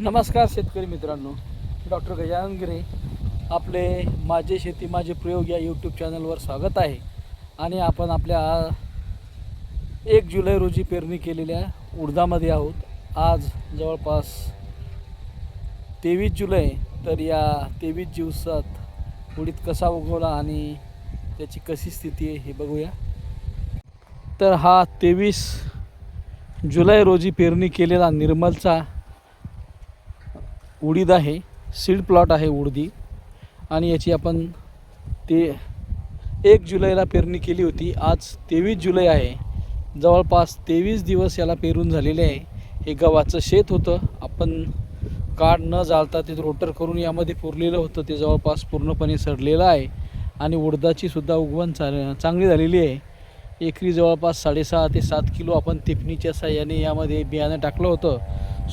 नमस्कार शेतकरी मित्रांनो, डॉक्टर गजानन गिरे आपले माझे शेती माझे प्रयोग या यूट्यूब चॅनलवर स्वागत आहे. आणि आपण आपल्या 1 जुलै रोजी पेरणी केलेल्या उडदामध्ये आहोत. आज जवळपास 23 जुलै. तर या 23 दिवसात उडीद कसा उगवला आणि त्याची कशी स्थिती आहे हे बघूया. तर हा 23 जुलै रोजी पेरणी केलेला निर्मलचा उडीद आहे. सीड प्लॉट आहे उडदी. आणि याची आपण 1 जुलैला पेरणी केली होती. आज 23 जुलै आहे. जवळपास 23 दिवस याला पेरून झालेले आहे. हे गव्हाचं शेत होतं. आपण काढ न जाळता ते रोटर करून यामध्ये पुरलेलं होतं. ते जवळपास पूर्णपणे सडलेलं आहे. आणि उडदाची सुद्धा उगवण चांगली झालेली आहे. एकरी जवळपास 6.5 ते 7 किलो आपण टिपणीच्या साह्याने यामध्ये बियाणं टाकलं होतं.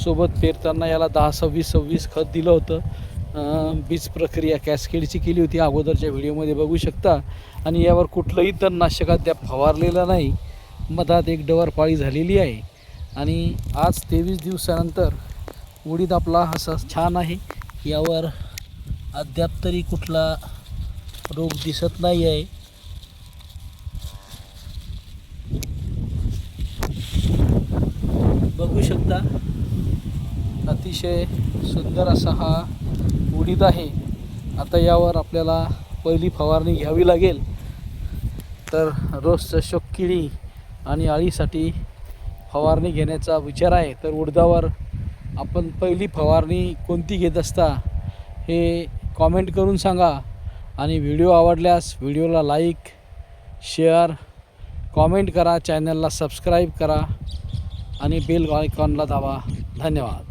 सोबत पेरताना याला 10-26-26 खत दिलं होतं. बीज प्रक्रिया कॅस्केडची केली होती, अगोदरच्या व्हिडिओमध्ये बघू शकता. आणि यावर कुठलंही तणनाशक अद्याप फवारलेलं नाही. मधात एक डवरपाळी झालेली आहे. आणि आज 23 दिवसानंतर उडीद आपला असा छान आहे. यावर अद्याप तरी कुठला रोग दिसत नाही आहे. बघू शकता, अतिशय सुंदर असा हा उडीद आहे. आता यावर आपल्याला पहिली फवारणी घ्यावी लागेल. तर रोज चषक किडी आणि अळीसाठी फवारणी घेण्याचा विचार आहे. तर उडदावर आपण पहिली फवारणी कोणती घेत असता हे कॉमेंट करून सांगा. आणि व्हिडिओ आवडल्यास व्हिडिओला लाईक, शेअर, कॉमेंट करा. चॅनलला सबस्क्राईब करा आणि बेल आयकॉनला दाबा. धन्यवाद.